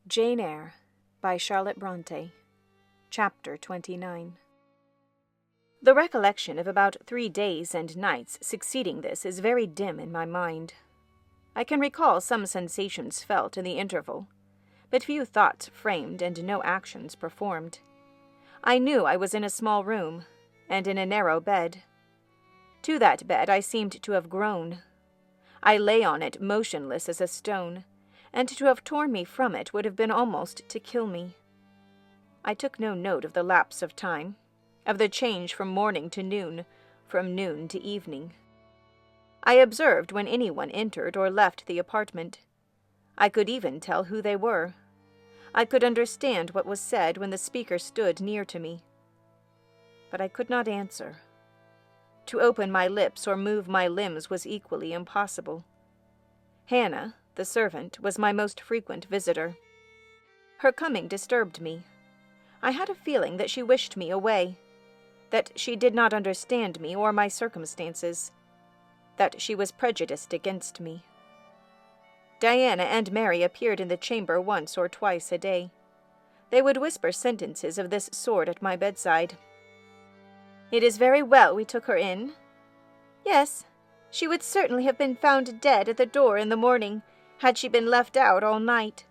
Jane Eyre by Charlotte Brontë. Chapter 29. The recollection of about 3 days and nights succeeding this is very dim in my mind. I can recall some sensations felt in the interval, but few thoughts framed and no actions performed. I knew I was in a small room, and in a narrow bed. To that bed I seemed to have grown. I lay on it motionless as a stone, and to have torn me from it would have been almost to kill me. I took no note of the lapse of time, of the change from morning to noon, from noon to evening. I observed when anyone entered or left the apartment. I could even tell who they were. I could understand what was said when the speaker stood near to me. But I could not answer. To open my lips or move my limbs was equally impossible. Hannah, the servant, was my most frequent visitor. Her coming disturbed me. I had a feeling that she wished me away, that she did not understand me or my circumstances, that she was prejudiced against me. Dianna and Mary appeared in the chamber once or twice a day. They would whisper sentences of this sort at my bedside. "It is very well we took her in." "Yes, she would certainly have been found dead at the door in the morning, had she been left out all night.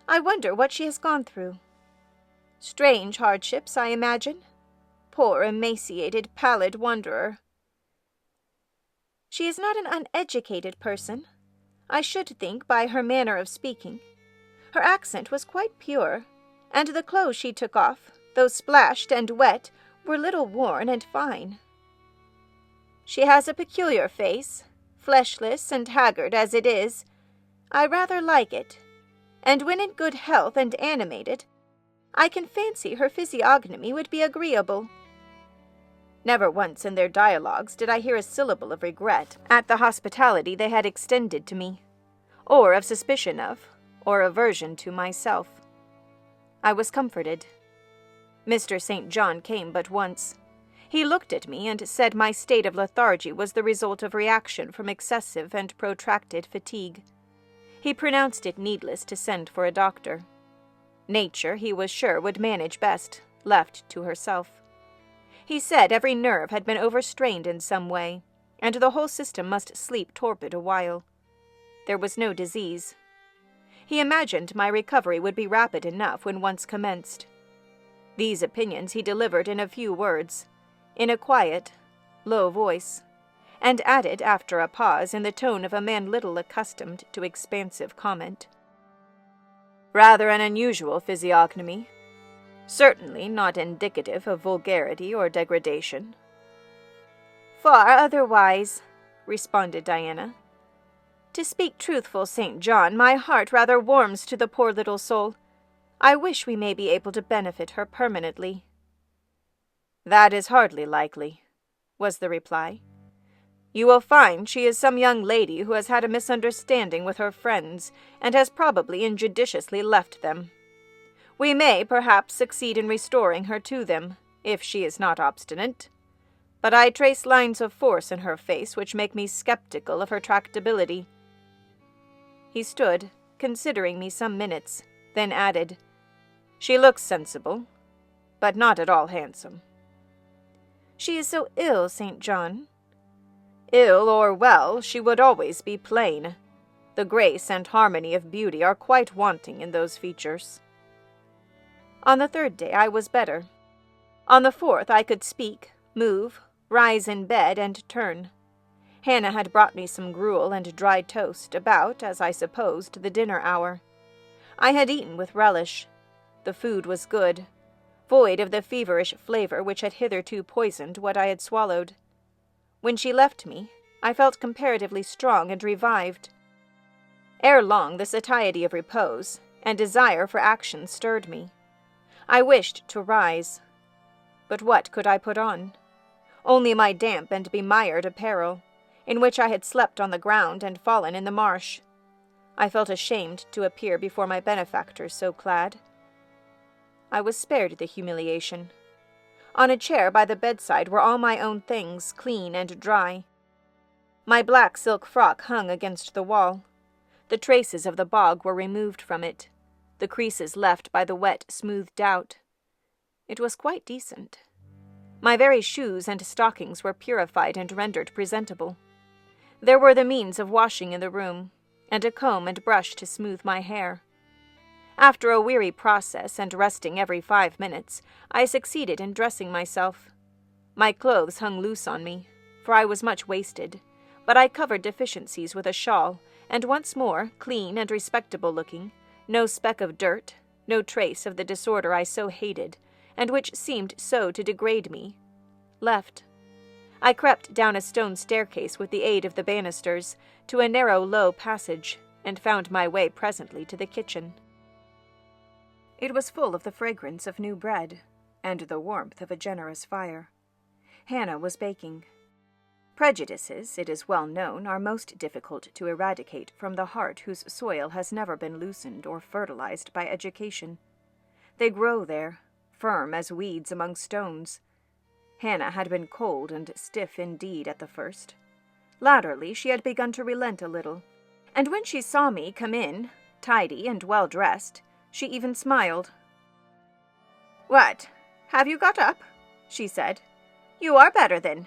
I wonder what she has gone through. Strange hardships, I imagine. Poor, emaciated, pallid wanderer. She is not an uneducated person, I should think, by her manner of speaking. Her accent was quite pure, and the clothes she took off, though splashed and wet, were little worn and fine. She has a peculiar face, fleshless and haggard as it is. I rather like it, and when in good health and animated, I can fancy her physiognomy would be agreeable." Never once in their dialogues did I hear a syllable of regret at the hospitality they had extended to me, or of suspicion of, or aversion to myself. I was comforted. Mr. St. John came but once. He looked at me and said my state of lethargy was the result of reaction from excessive and protracted fatigue. He pronounced it needless to send for a doctor. Nature, he was sure, would manage best, left to herself. He said every nerve had been overstrained in some way, and the whole system must sleep torpid a while. There was no disease. He imagined my recovery would be rapid enough when once commenced. These opinions he delivered in a few words, in a quiet, low voice, and added after a pause in the tone of a man little accustomed to expansive comment. "Rather an unusual physiognomy. Certainly not indicative of vulgarity or degradation." "Far otherwise," responded Dianna. "To speak truthful, St. John, my heart rather warms to the poor little soul. I wish we may be able to benefit her permanently." "That is hardly likely," was the reply. "You will find she is some young lady who has had a misunderstanding with her friends, and has probably injudiciously left them. We may, perhaps, succeed in restoring her to them, if she is not obstinate. But I trace lines of force in her face which make me skeptical of her tractability." He stood, considering me some minutes, then added, "She looks sensible, but not at all handsome." "She is so ill, St. John." "Ill or well, she would always be plain. The grace and harmony of beauty are quite wanting in those features." On the 3rd day I was better. On the 4th I could speak, move, rise in bed, and turn. Hannah had brought me some gruel and dry toast about, as I supposed, the dinner hour. I had eaten with relish. The food was good, void of the feverish flavor which had hitherto poisoned what I had swallowed. When she left me, I felt comparatively strong and revived. Ere long the satiety of repose and desire for action stirred me. I wished to rise. But what could I put on? Only my damp and bemired apparel, in which I had slept on the ground and fallen in the marsh. I felt ashamed to appear before my benefactors so clad. I was spared the humiliation. On a chair by the bedside were all my own things, clean and dry. My black silk frock hung against the wall. The traces of the bog were removed from it. the creases left by the wet smoothed out. It was quite decent. My very shoes and stockings were purified and rendered presentable. There were the means of washing in the room, and a comb and brush to smooth my hair. After a weary process and resting every 5 minutes, I succeeded in dressing myself. My clothes hung loose on me, for I was much wasted, but I covered deficiencies with a shawl, and once more, clean and respectable-looking, no speck of dirt, no trace of the disorder I so hated, and which seemed so to degrade me, left. I crept down a stone staircase with the aid of the banisters to a narrow, low passage, and found my way presently to the kitchen. It was full of the fragrance of new bread, and the warmth of a generous fire. Hannah was baking. Prejudices, it is well known, are most difficult to eradicate from the heart whose soil has never been loosened or fertilized by education. They grow there, firm as weeds among stones. Hannah had been cold and stiff indeed at the first. Latterly she had begun to relent a little, and when she saw me come in, tidy and well-dressed, she even smiled. "What, have you got up?" she said. "You are better, then.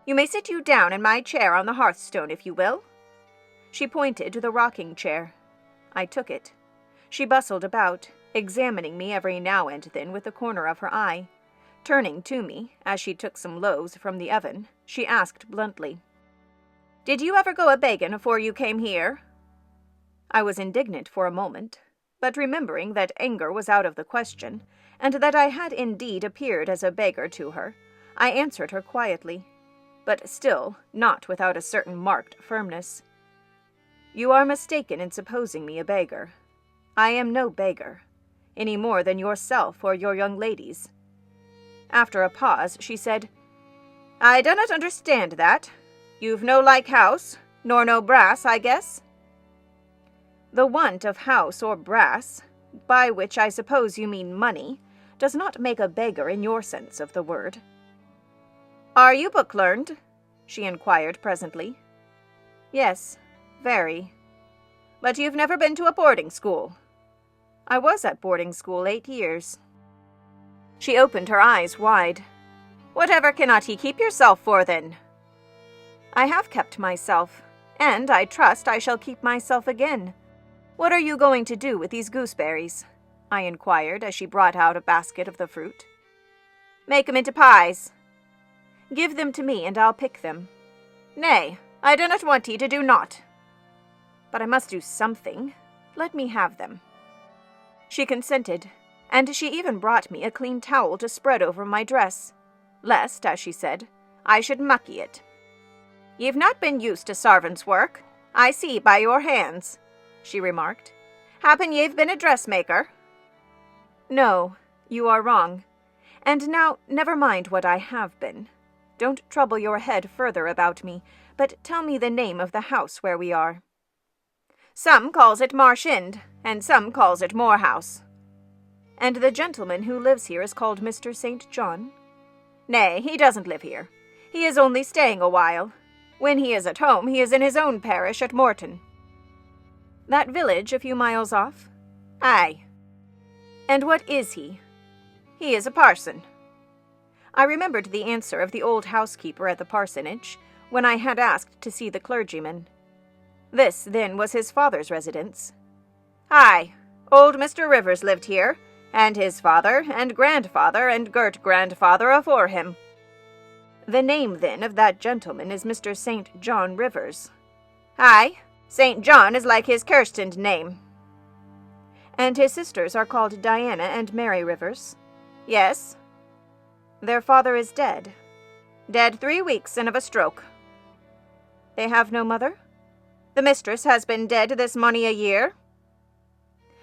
You may sit you down in my chair on the hearthstone, if you will." She pointed to the rocking chair. I took it. She bustled about, examining me every now and then with the corner of her eye. Turning to me, as she took some loaves from the oven, she asked bluntly, "Did you ever go a-beggin' afore you came here?" I was indignant for a moment, but remembering that anger was out of the question, and that I had indeed appeared as a beggar to her, I answered her quietly, but still not without a certain marked firmness. "You are mistaken in supposing me a beggar. I am no beggar, any more than yourself or your young ladies." After a pause, she said, "I dunnot understand that. You've no like house, nor no brass, I guess?" "The want of house or brass, by which I suppose you mean money, does not make a beggar in your sense of the word." "Are you book-learned?" she inquired presently. "Yes, very." "But you've never been to a boarding school?" "I was at boarding school 8 years." She opened her eyes wide. "Whatever cannot ye keep yourself for, then?" "I have kept myself, and I trust I shall keep myself again. What are you going to do with these gooseberries?" I inquired as she brought out a basket of the fruit. "Make 'em into pies." "Give them to me, and I'll pick them." "Nay, I do not want ye to do naught." "But I must do something. Let me have them." She consented, and she even brought me a clean towel to spread over my dress, lest, as she said, I should mucky it. "Ye've not been used to sarvant's work, I see by your hands," she remarked. "Happen ye've been a dressmaker?" "No, you are wrong. And now, never mind what I have been. Don't trouble your head further about me, but tell me the name of the house where we are." "Some calls it Marsh End, and some calls it Moorhouse." "And the gentleman who lives here is called Mr. St. John?" "Nay, he doesn't live here. He is only staying a while. When he is at home, he is in his own parish at Morton." "That village a few miles off?" "Aye." "And what is he?" "He is a parson." I remembered the answer of the old housekeeper at the parsonage, when I had asked to see the clergyman. This, then, was his father's residence. "Aye, old Mr. Rivers lived here, and his father, and grandfather, and great-grandfather afore him." "The name, then, of that gentleman is Mr. St. John Rivers?" "Aye, St. John is like his kirstened name." "And his sisters are called Dianna and Mary Rivers?" "Yes." "Their father is dead?" "Dead 3 weeks and of a stroke." "They have no mother?" "The mistress has been dead this mony a year."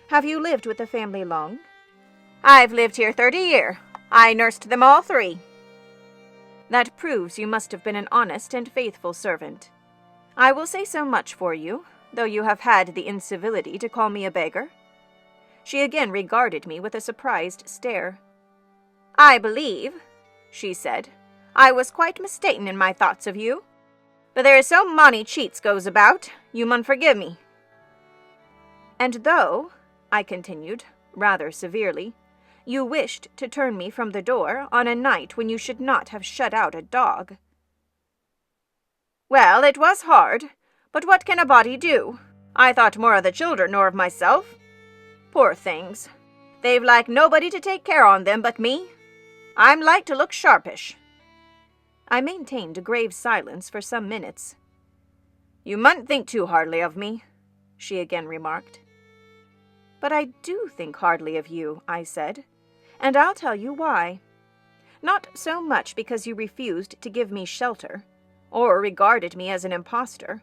"Have you lived with the family long?" "I've lived here 30 year. I nursed them all 3. "That proves you must have been an honest and faithful servant. I will say so much for you, though you have had the incivility to call me a beggar." She again regarded me with a surprised stare. "I believe," she said, "I was quite mistaken in my thoughts of you. But there is so mony cheats goes about, you mun forgive me." "And though," I continued, rather severely. You wished to turn me from the door on a night when you should not have shut out a dog. Well, it was hard, but what can a body do? I thought more of the children nor of myself. Poor things. They've like nobody to take care on them but me. I'm like to look sharpish. I maintained a grave silence for some minutes. You mustn't think too hardly of me, she again remarked. But I do think hardly of you, I said, and I'll tell you why. Not so much because you refused to give me shelter, or regarded me as an impostor,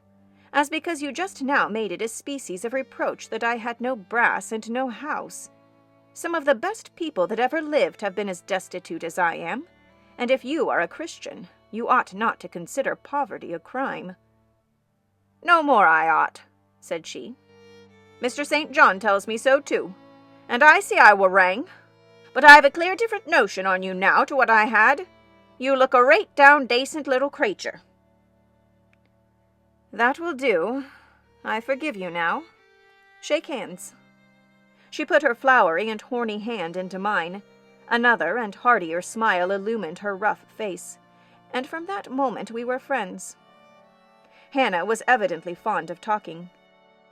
as because you just now made it a species of reproach that I had no brass and no house. Some of the best people that ever lived have been as destitute as I am, and if you are a Christian, you ought not to consider poverty a crime. No more I ought, said she. Mr. St. John tells me so too, and I see I will rang. But I've a clear different notion on you now to what I had. You look a rate down dacent little creature. That will do. I forgive you now. Shake hands. She put her flowery and horny hand into mine. Another and heartier smile illumined her rough face, and from that moment we were friends. Hannah was evidently fond of talking.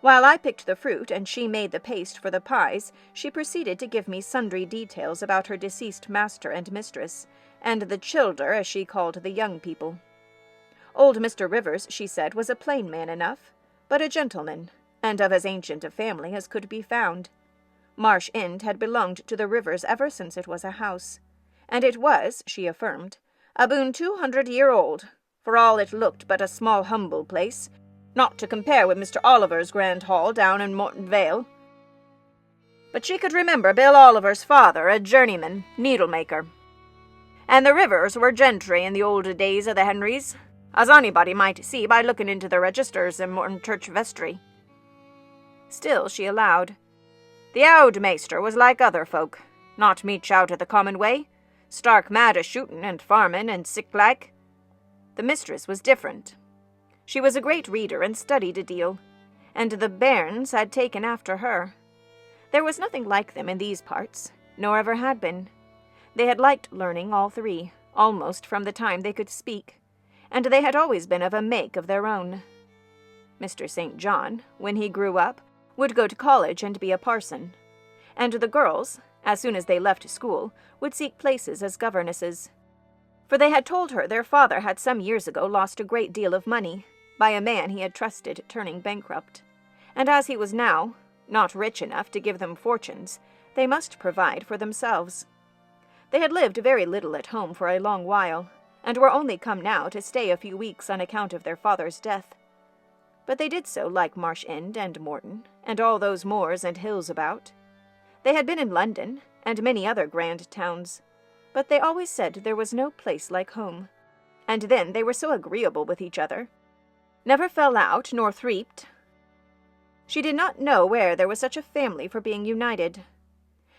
While I picked the fruit and she made the paste for the pies, she proceeded to give me sundry details about her deceased master and mistress, and the childer, as she called the young people. Old Mr. Rivers, she said, was a plain man enough, but a gentleman, and of as ancient a family as could be found. Marsh End had belonged to the Rivers ever since it was a house, and it was, she affirmed, aboon 200 year old, for all it looked but a small humble place, not to compare with Mr. Oliver's grand hall down in Morton Vale. But she could remember Bill Oliver's father, a journeyman, needle-maker. And the Rivers were gentry in the old days of the Henrys, as anybody might see by looking into the registers in Morton Church vestry. Still she allowed, the Aud maester was like other folk, not meech out of the common way, stark mad o' shootin' and farmin' and sick-like. The mistress was different. She was a great reader and studied a deal, and the bairns had taken after her. There was nothing like them in these parts, nor ever had been. They had liked learning, all three, almost from the time they could speak, and they had always been of a make of their own. Mr. St. John, when he grew up, would go to college and be a parson, and the girls, as soon as they left school, would seek places as governesses. For they had told her their father had some years ago lost a great deal of money, by a man he had trusted turning bankrupt, and as he was now not rich enough to give them fortunes, they must provide for themselves. They had lived very little at home for a long while, and were only come now to stay a few weeks on account of their father's death. But they did so like Marsh End and Morton, and all those moors and hills about. They had been in London, and many other grand towns, but they always said there was no place like home. And then they were so agreeable with each other. Never fell out nor threeped. She did not know where there was such a family for being united.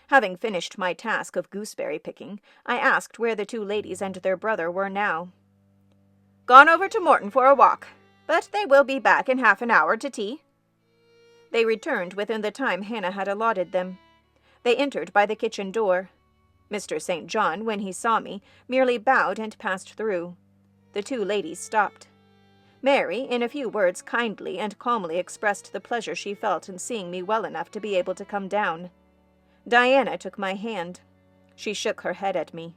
Having finished my task of gooseberry picking, I asked where the two ladies and their brother were now. Gone over to Morton for a walk, but they will be back in half an hour to tea. They returned within the time Hannah had allotted them. They entered by the kitchen door. Mr. St. John, when he saw me, merely bowed and passed through. The two ladies stopped. Mary, in a few words, kindly and calmly expressed the pleasure she felt in seeing me well enough to be able to come down. Diana took my hand. She shook her head at me.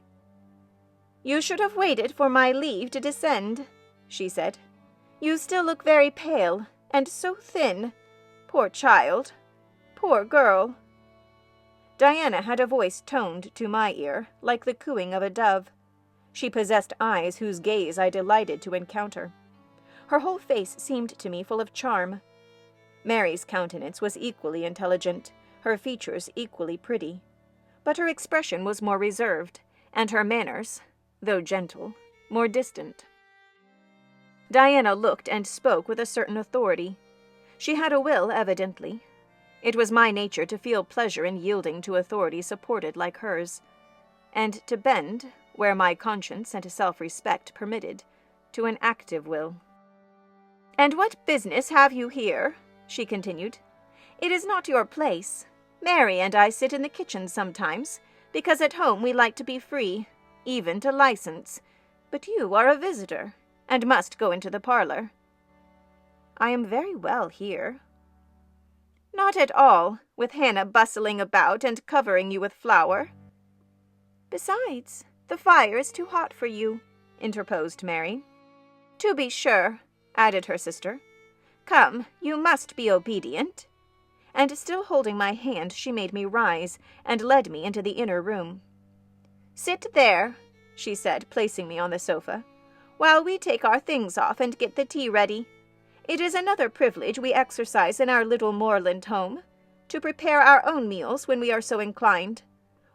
You should have waited for my leave to descend, she said. You still look very pale, and so thin. Poor child. Poor girl. Diana had a voice toned to my ear, like the cooing of a dove. She possessed eyes whose gaze I delighted to encounter. Her whole face seemed to me full of charm. Mary's countenance was equally intelligent, her features equally pretty, but her expression was more reserved, and her manners, though gentle, more distant. Diana looked and spoke with a certain authority. She had a will, evidently. It was my nature to feel pleasure in yielding to authority supported like hers, and to bend, where my conscience and self-respect permitted, to an active will. "And what business have you here?" she continued. "It is not your place. Mary and I sit in the kitchen sometimes, because at home we like to be free, even to license. But you are a visitor, and must go into the parlor." "I am very well here." "Not at all, with Hannah bustling about and covering you with flour." "Besides, the fire is too hot for you," interposed Mary. "To be sure," added her sister. "Come, you must be obedient." And still holding my hand, she made me rise, and led me into the inner room. "Sit there," she said, placing me on the sofa, "while we take our things off and get the tea ready. It is another privilege we exercise in our little moorland home, to prepare our own meals when we are so inclined,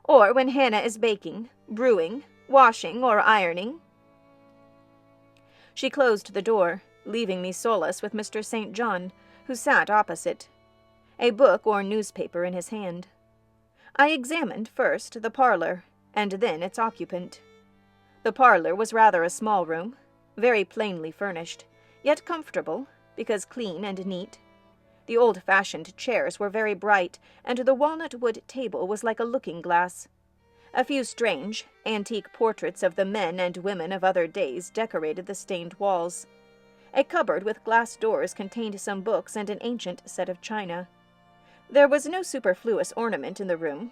or when Hannah is baking, brewing, washing, or ironing." She closed the door, leaving me solace with Mr. St. John, who sat opposite, a book or newspaper in his hand. I examined first the parlor, and then its occupant. The parlor was rather a small room, very plainly furnished, yet comfortable, because clean and neat. The old-fashioned chairs were very bright, and the walnut-wood table was like a looking-glass. A few strange, antique portraits of the men and women of other days decorated the stained walls. A cupboard with glass doors contained some books and an ancient set of china. There was no superfluous ornament in the room.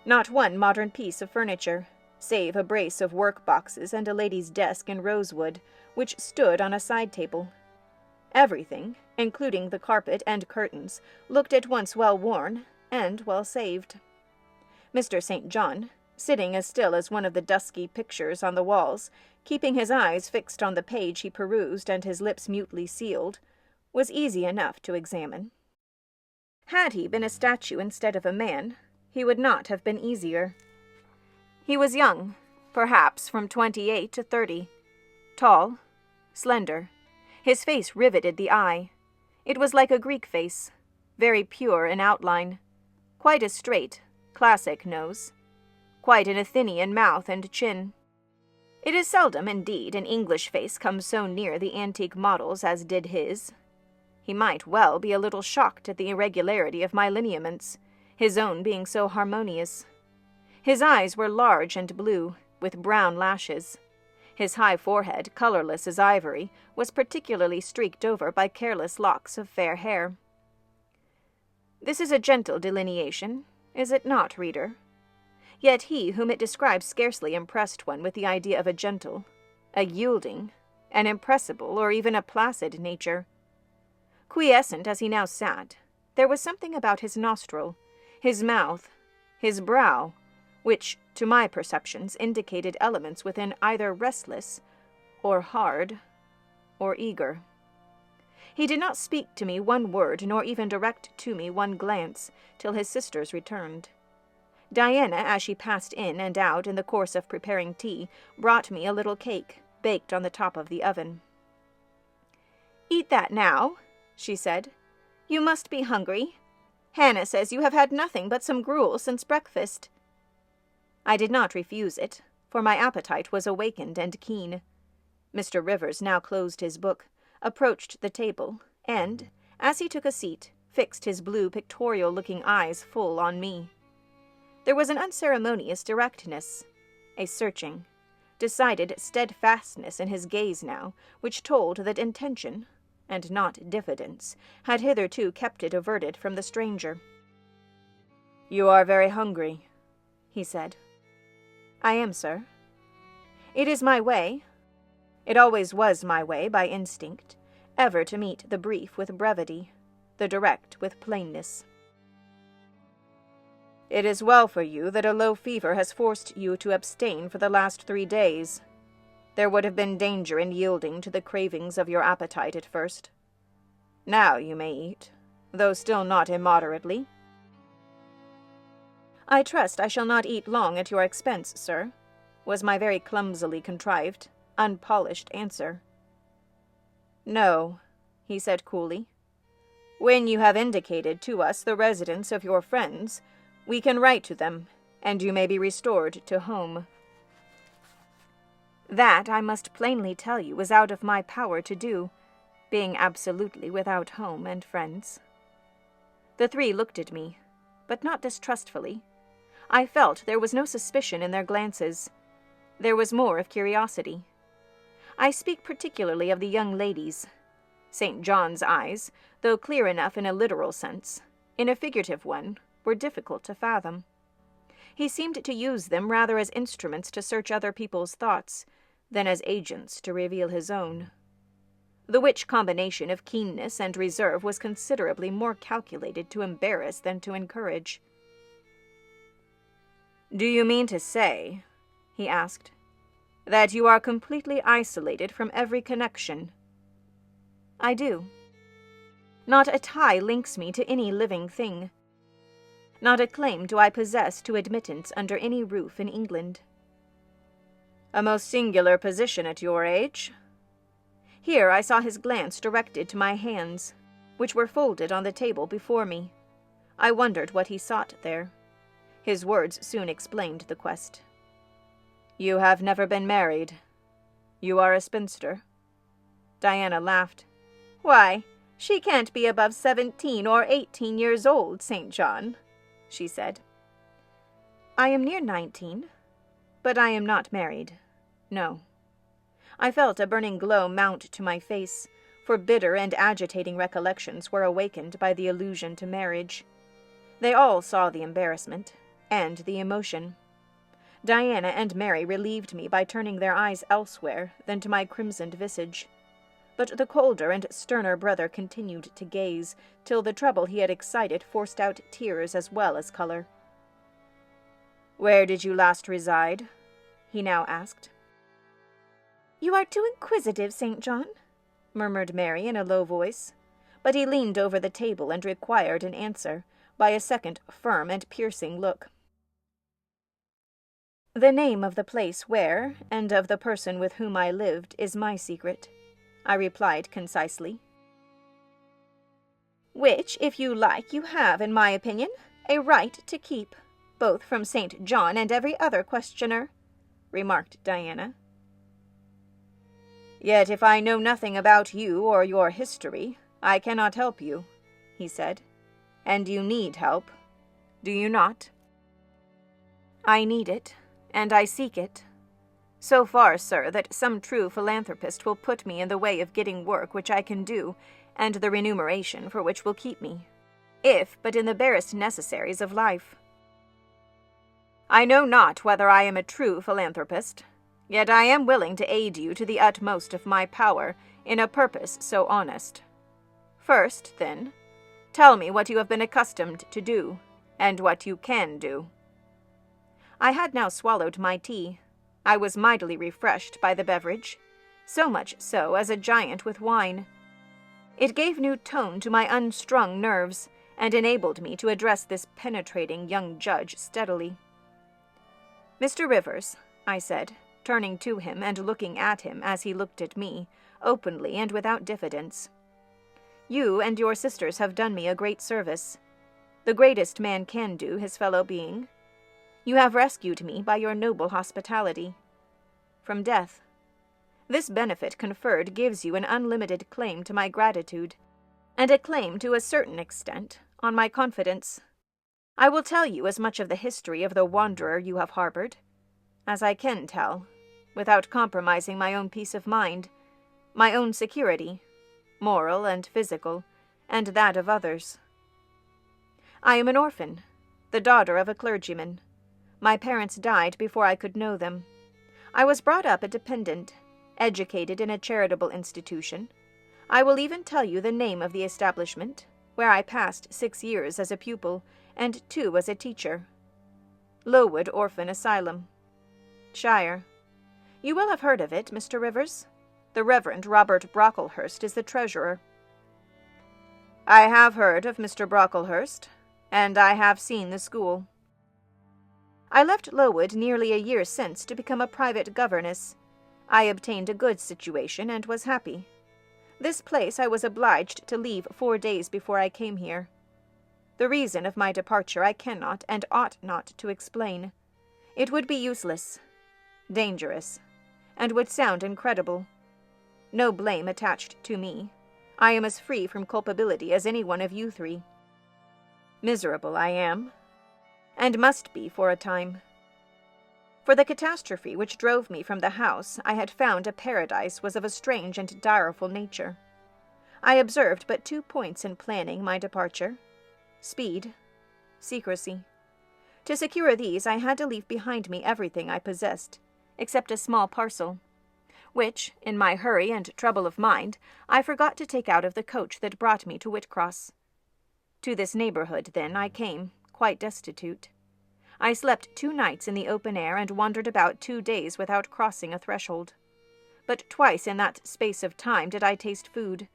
Not one modern piece of furniture, save a brace of work-boxes and a lady's desk in rosewood, which stood on a side table. Everything, including the carpet and curtains, looked at once well worn and well saved. Mr. St. John, sitting as still as one of the dusky pictures on the walls, keeping his eyes fixed on the page he perused and his lips mutely sealed, was easy enough to examine. Had he been a statue instead of a man, he would not have been easier. He was young, perhaps from 28 to 30, tall, slender. His face riveted the eye. It was like a Greek face, very pure in outline, quite a straight, classic nose, quite an Athenian mouth and chin. It is seldom, indeed, an English face comes so near the antique models as did his. He might well be a little shocked at the irregularity of my lineaments, his own being so harmonious. His eyes were large and blue, with brown lashes. His high forehead, colorless as ivory, was particularly streaked over by careless locks of fair hair. This is a gentle delineation, is it not, reader? Yet he whom it describes scarcely impressed one with the idea of a gentle, a yielding, an impressible, or even a placid nature. Quiescent as he now sat, there was something about his nostril, his mouth, his brow, which, to my perceptions, indicated elements within either restless, or hard, or eager. He did not speak to me one word, nor even direct to me one glance, till his sisters returned. Dianna, as she passed in and out in the course of preparing tea, brought me a little cake, baked on the top of the oven. "Eat that now," she said. "You must be hungry. Hannah says you have had nothing but some gruel since breakfast." I did not refuse it, for my appetite was awakened and keen. Mr. Rivers now closed his book, approached the table, and, as he took a seat, fixed his blue pictorial-looking eyes full on me. There was an unceremonious directness, a searching, decided steadfastness in his gaze now, which told that intention, and not diffidence, had hitherto kept it averted from the stranger. "You are very hungry," he said. "I am, sir. It is my way, it always was my way by instinct, ever to meet the brief with brevity, the direct with plainness." "It is well for you that a low fever has forced you to abstain for the last 3 days. There would have been danger in yielding to the cravings of your appetite at first. Now you may eat, though still not immoderately." "I trust I shall not eat long at your expense, sir," was my very clumsily contrived, unpolished answer. "No," he said coolly. "When you have indicated to us the residence of your friends, we can write to them, and you may be restored to home." That, I must plainly tell you, was out of my power to do, being absolutely without home and friends. The 3 looked at me, but not distrustfully. I felt there was no suspicion in their glances. There was more of curiosity. I speak particularly of the young ladies. St. John's eyes, though clear enough in a literal sense, in a figurative one, were difficult to fathom. He seemed to use them rather as instruments to search other people's thoughts, than as agents to reveal his own. The which combination of keenness and reserve was considerably more calculated to embarrass than to encourage. "Do you mean to say," he asked, "that you are completely isolated from every connection?" "I do. Not a tie links me to any living thing. Not a claim do I possess to admittance under any roof in England." "A most singular position at your age." Here I saw his glance directed to my hands, which were folded on the table before me. I wondered what he sought there. His words soon explained the quest. "You have never been married. You are a spinster." Diana laughed. "Why, she can't be above 17 or 18 years old, St. John," she said. "I am near 19, but I am not married, no." I felt a burning glow mount to my face, for bitter and agitating recollections were awakened by the allusion to marriage. They all saw the embarrassment, and the emotion. Diana and Mary relieved me by turning their eyes elsewhere than to my crimsoned visage. But the colder and sterner brother continued to gaze, till the trouble he had excited forced out tears as well as color. "Where did you last reside?" he now asked. "You are too inquisitive, St. John," murmured Mary in a low voice, but he leaned over the table and required an answer by a second firm and piercing look. "The name of the place where, and of the person with whom I lived, is my secret," I replied concisely. "Which, if you like, you have, in my opinion, a right to keep, both from St. John and every other questioner," remarked Diana. "Yet if I know nothing about you or your history, I cannot help you," he said. "And you need help, do you not?" "I need it, and I seek it. So far, sir, that some true philanthropist will put me in the way of getting work which I can do, and the remuneration for which will keep me, if but in the barest necessaries of life. I know not whether I am a true philanthropist, yet I am willing to aid you to the utmost of my power in a purpose so honest. First, then, tell me what you have been accustomed to do, and what you can do." I had now swallowed my tea. I was mightily refreshed by the beverage, so much so as a giant with wine. It gave new tone to my unstrung nerves, and enabled me to address this penetrating young judge steadily. "Mr. Rivers," I said, turning to him and looking at him as he looked at me, openly and without diffidence, "you and your sisters have done me a great service, the greatest man can do his fellow being. You have rescued me by your noble hospitality from death. This benefit conferred gives you an unlimited claim to my gratitude, and a claim to a certain extent on my confidence. I will tell you as much of the history of the wanderer you have harbored as I can tell, without compromising my own peace of mind, my own security, moral and physical, and that of others. I am an orphan, the daughter of a clergyman. My parents died before I could know them. I was brought up a dependent, educated in a charitable institution. I will even tell you the name of the establishment, where I passed 6 years as a pupil and 2 as a teacher. Lowood Orphan Asylum, Shire. You will have heard of it, Mr. Rivers. The Reverend Robert Brocklehurst is the treasurer." "I have heard of Mr. Brocklehurst, and I have seen the school." "I left Lowood nearly a year since to become a private governess. I obtained a good situation and was happy. This place I was obliged to leave 4 days before I came here. The reason of my departure I cannot and ought not to explain. It would be useless, dangerous, and would sound incredible. No blame attached to me. I am as free from culpability as any one of you 3. Miserable I am, and must be for a time. For the catastrophe which drove me from the house I had found a paradise was of a strange and direful nature. I observed but 2 points in planning my departure: speed, secrecy. To secure these I had to leave behind me everything I possessed, except a small parcel, which, in my hurry and trouble of mind, I forgot to take out of the coach that brought me to Whitcross. To this neighborhood, then, I came, quite destitute. I slept 2 nights in the open air and wandered about 2 days without crossing a threshold. But twice in that space of time did I taste food,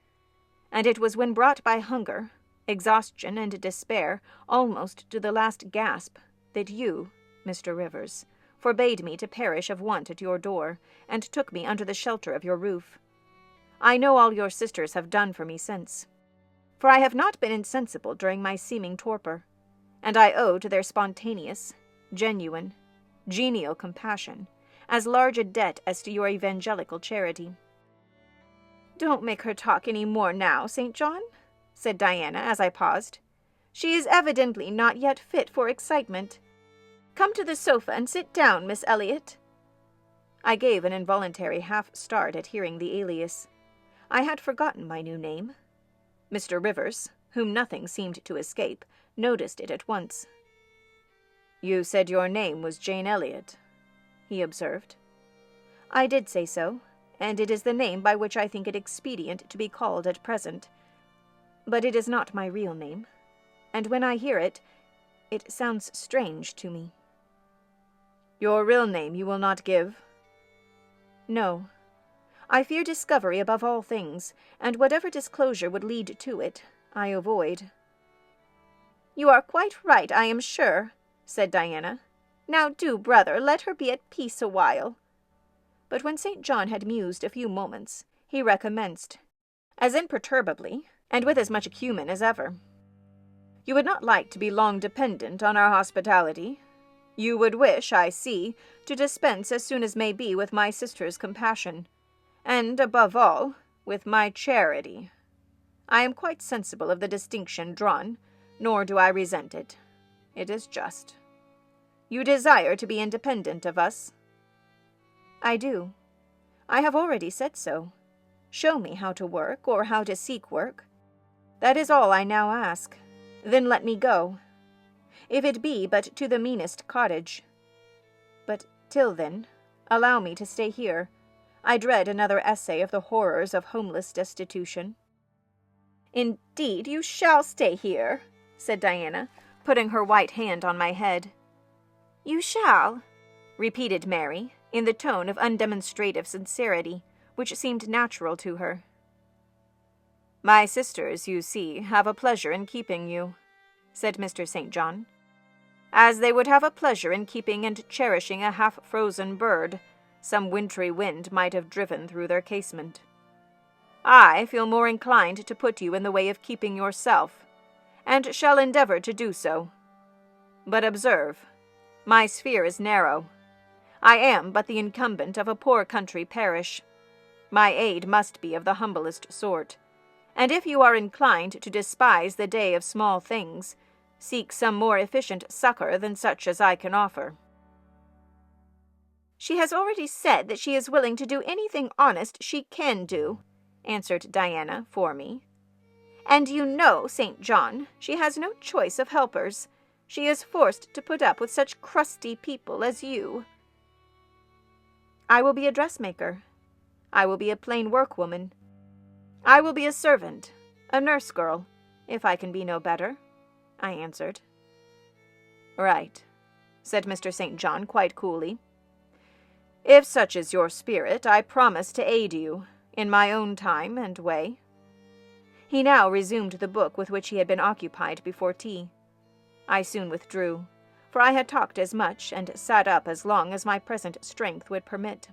and it was when brought by hunger, exhaustion, and despair, almost to the last gasp, that you, Mr. Rivers, forbade me to perish of want at your door, and took me under the shelter of your roof. I know all your sisters have done for me since, for I have not been insensible during my seeming torpor, and I owe to their spontaneous, genuine, genial compassion as large a debt as to your evangelical charity. "Don't make her talk any more now, St. John," said Diana as I paused. "She is evidently not yet fit for excitement. Come to the sofa and sit down, Miss Elliot." I gave an involuntary half-start at hearing the alias. I had forgotten my new name. Mr. Rivers, whom nothing seemed to escape, noticed it at once. "You said your name was Jane Elliot," he observed. "I did say so, and it is the name by which I think it expedient to be called at present. But it is not my real name, and when I hear it, it sounds strange to me." "Your real name you will not give?" "No. I fear discovery above all things, and whatever disclosure would lead to it, I avoid." "You are quite right, I am sure," said Diana. "Now do, brother, let her be at peace a while." But when St. John had mused a few moments, he recommenced, as imperturbably, and with as much acumen as ever. "You would not like to be long dependent on our hospitality. You would wish, I see, to dispense as soon as may be with my sister's compassion, and, above all, with my charity. I am quite sensible of the distinction drawn, nor do I resent it. It is just. You desire to be independent of us?" "I do. I have already said so. Show me how to work, or how to seek work. That is all I now ask. Then let me go, if it be but to the meanest cottage. But till then, allow me to stay here. I dread another essay of the horrors of homeless destitution." "Indeed, you shall stay here," said Diana, putting her white hand on my head. "You shall," repeated Mary, in the tone of undemonstrative sincerity, which seemed natural to her. "My sisters, you see, have a pleasure in keeping you," said Mr. St. John, "as they would have a pleasure in keeping and cherishing a half-frozen bird some wintry wind might have driven through their casement. I feel more inclined to put you in the way of keeping yourself, and shall endeavor to do so. But observe, my sphere is narrow. I am but the incumbent of a poor country parish. My aid must be of the humblest sort, and if you are inclined to despise the day of small things, seek some more efficient succor than such as I can offer." "She has already said that she is willing to do anything honest she can do," answered Diana for me. "And you know, St. John, she has no choice of helpers. She is forced to put up with such crusty people as you." "I will be a dressmaker. I will be a plain workwoman. I will be a servant, a nurse girl, if I can be no better," I answered. "Right," said Mr. St. John quite coolly. "If such is your spirit, I promise to aid you, in my own time and way." He now resumed the book with which he had been occupied before tea. I soon withdrew, for I had talked as much and sat up as long as my present strength would permit.